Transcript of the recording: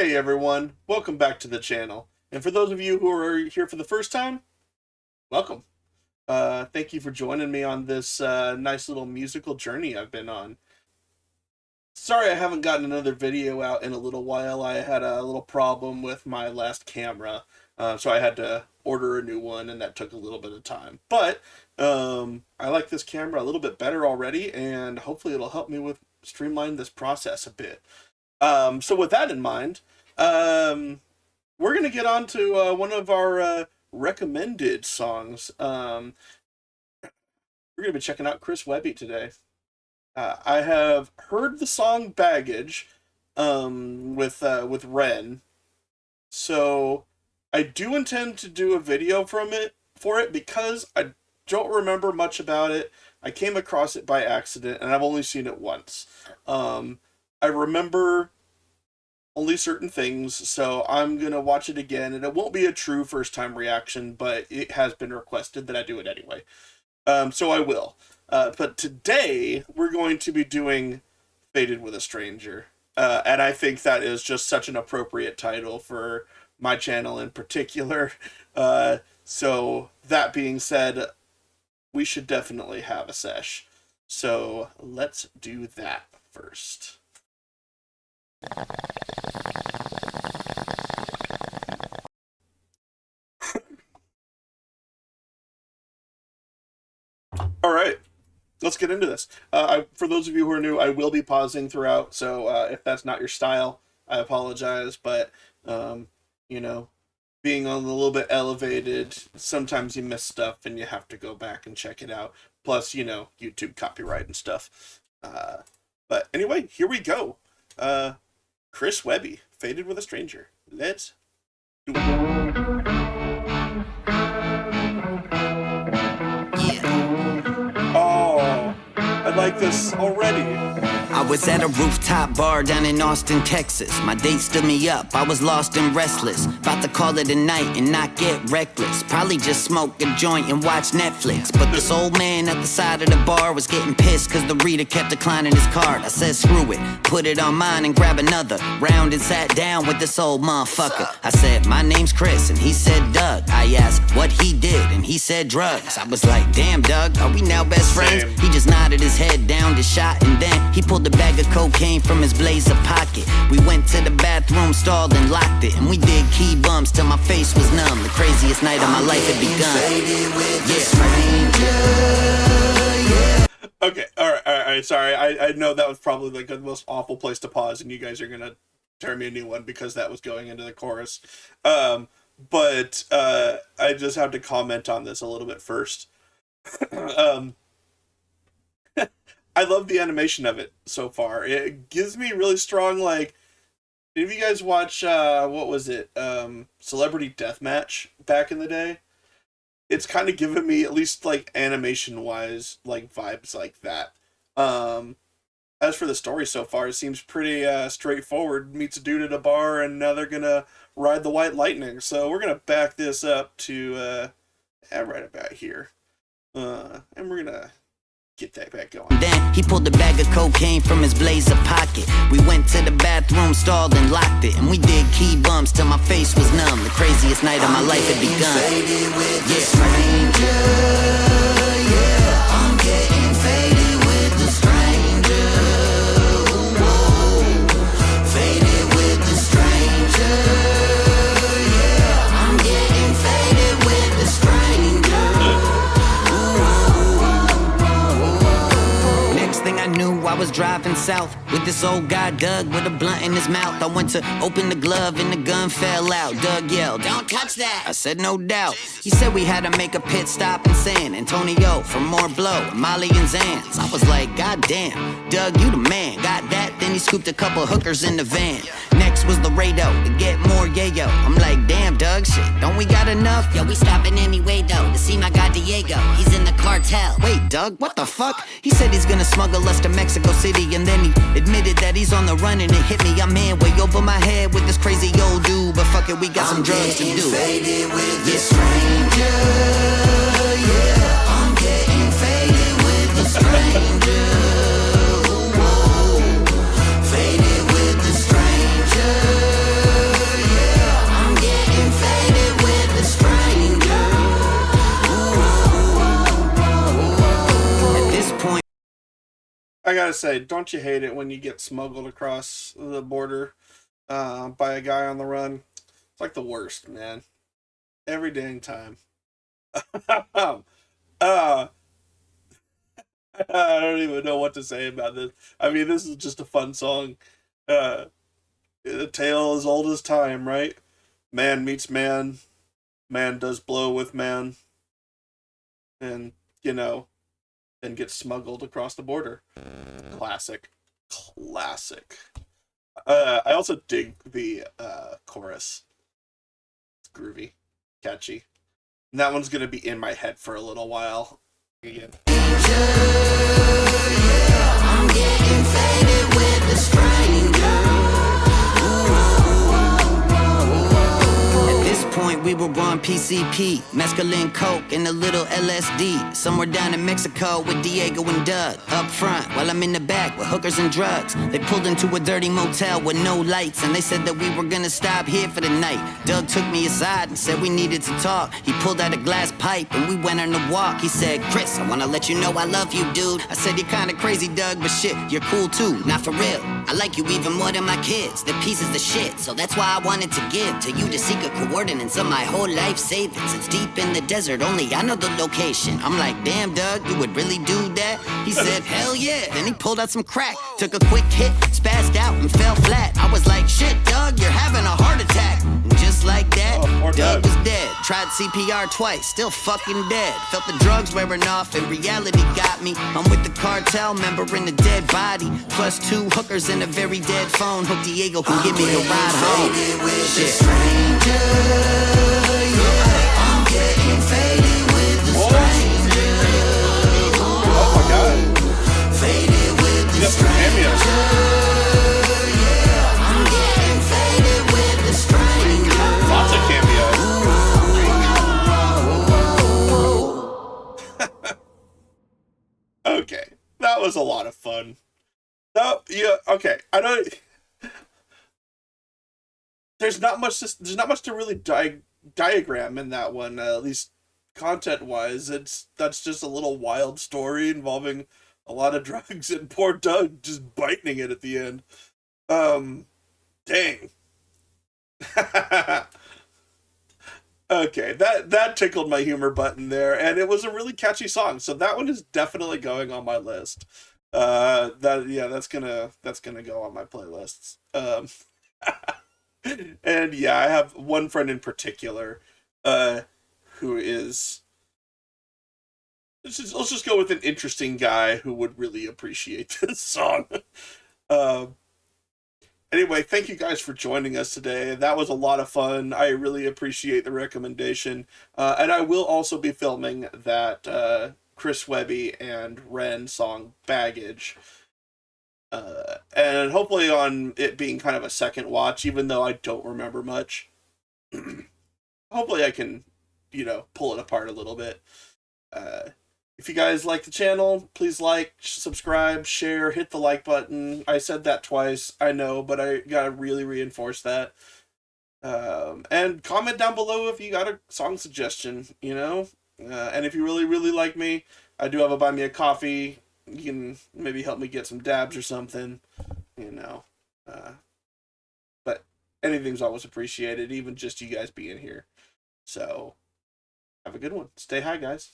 Hey everyone, welcome back to the channel. And for those of you who are here for the first time, welcome. Thank you for joining me on this nice little musical journey I've been on. Sorry I haven't gotten another video out in a little while. I had a little problem with my last camera, so I had to order a new one, and that took a little bit of time. But I like this camera a little bit better already, and hopefully it'll help me with streamline this process a bit. So with that in mind, we're going to get on to one of our recommended songs. We're going to be checking out Chris Webby today. I have heard the song Baggage with Ren, so I do intend to do a video for it because I don't remember much about it. I came across it by accident, and I've only seen it once. I remember only certain things, so I'm going to watch it again, and it won't be a true first-time reaction, but it has been requested that I do it anyway. So I will. But today, we're going to be doing Faded with a Stranger, and I think that is just such an appropriate title for my channel in particular. So that being said, we should definitely have a sesh. So let's do that first. All right, let's get into this. For those of you who are new, I will be pausing throughout, so if that's not your style, I apologize, but, you know, being on a little bit elevated, sometimes you miss stuff and you have to go back and check it out. Plus, you know, YouTube copyright and stuff. But anyway, here we go. Chris Webby, Faded with a Stranger. Let's do it. Oh, I like this already. I was at a rooftop bar down in Austin, Texas. My date stood me up, I was lost and restless. About to call it a night and not get reckless. Probably just smoke a joint and watch Netflix. But this old man at the side of the bar was getting pissed cause the reader kept declining his card. I said screw it, put it on mine and grab another round and sat down with this old motherfucker. I said my name's Chris and he said Doug. I asked what he did and he said drugs. I was like damn Doug, are we now best friends? He just nodded his head down the shot and then he pulled a bag of cocaine from his blazer pocket. We went to the bathroom stall and locked it, and we did key bumps till my face was numb. The craziest night of my life had begun. Okay, all right, sorry. I know that was probably like the most awful place to pause, and you guys are gonna turn me a new one because that was going into the chorus. But I just have to comment on this a little bit first. I love the animation of it so far. It gives me really strong, like, did you guys watch, what was it, Celebrity Deathmatch back in the day? It's kind of giving me, at least, like, animation-wise, like, vibes like that. As for the story so far, it seems pretty straightforward. Meets a dude at a bar, and now they're gonna ride the white lightning. So we're gonna back this up to, right about here. And we're gonna get that back going. Then he pulled a bag of cocaine from his blazer pocket. We went to the bathroom stall and locked it, and we did key bumps till my face was numb. The craziest night of my life had begun. Faded with the stranger, yeah. I'm getting faded with the stranger. Whoa. Faded with the stranger, yeah. I'm getting faded with the stranger. I knew I was driving south with this old guy Doug with a blunt in his mouth. I went to open the glove and the gun fell out. Doug yelled, "Don't touch that!" I said, "No doubt." He said we had to make a pit stop in San Antonio for more blow, Molly and Zans. I was like, God damn, Doug, you the man. Got that? Then he scooped a couple hookers in the van. Next was Laredo to get more yayo. I'm like, damn, Doug, shit, don't we got enough? Yo, we stopping anyway though to see my guy Diego. He's in the cartel. Wait, Doug, what the fuck? He said he's gonna smuggle us to Mexico City, and then he admitted that he's on the run, and it hit me. I'm in way over my head with this crazy old dude, but fuck it, we got some drugs to do. Faded with the stranger, yeah. I'm getting faded with the stranger. Whoa. Faded with the stranger. I gotta say, don't you hate it when you get smuggled across the border by a guy on the run? It's like the worst, man. Every dang time. uh, I don't even know what to say about this. I mean, this is just a fun song. Uh, a tale as old as time, right? Man meets man, man does blow with man, and, you know, then gets smuggled across the border. Classic. Classic. I also dig the chorus. It's groovy, catchy. And that one's gonna be in my head for a little while. Again. I'm getting faded with the stranger. At this point, we were on PCP, mescaline, coke, and a little LSD. Somewhere down in Mexico with Diego and Doug. Up front, while I'm in the back with hookers and drugs. They pulled into a dirty motel with no lights, and they said that we were gonna stop here for the night. Doug took me aside and said we needed to talk. He pulled out a glass pipe and we went on a walk. He said, Chris, I wanna let you know I love you, dude. I said, you're kinda crazy, Doug, but shit, you're cool too. Not for real. I like you even more than my kids. They're pieces of shit, so that's why I wanted to give to you the secret coordinates of my whole life savings. It's deep in the desert, only I know the location. I'm like, damn, Doug, you would really do that? He said, hell yeah. Then he pulled out some crack, took a quick hit, spazzed out and fell flat. I was like, shit, Doug, you're having a heart attack. And just like that, Doug was dead. Tried CPR twice, still fucking dead. Felt the drugs wearing off and reality got me. I'm with the cartel member in a dead body, plus 2 hookers and a very dead phone. Hope Diego can give me a ride home. Shit. I'm getting faded with the stranger. Oh my god. Faded with the stranger. Yeah, I'm getting faded with the stranger. Lots of cameos. Okay, that was a lot of fun. No, yeah, okay. I don't. There's not much. There's not much to really diagram in that one. At least content wise, that's just a little wild story involving a lot of drugs and poor Doug just biting it at the end. Dang. Okay, that tickled my humor button there, and it was a really catchy song. So that one is definitely going on my list. That's gonna go on my playlists. And yeah, I have one friend in particular, who is, let's just go with an interesting guy who would really appreciate this song. Um, Anyway, thank you guys for joining us today. That was a lot of fun. I really appreciate the recommendation. And I will also be filming that Chris Webby and Ren song Baggage. And hopefully on it being kind of a second watch, even though I don't remember much. Hopefully I can, pull it apart a little bit. If you guys like the channel, please like, subscribe, share, hit the like button. I said that twice, I know, but I gotta really reinforce that. And comment down below if you got a song suggestion, and if you really, really like me, I do have a Buy Me a Coffee. You can maybe help me get some dabs or something, But anything's always appreciated, even just you guys being here. So, have a good one. Stay high, guys.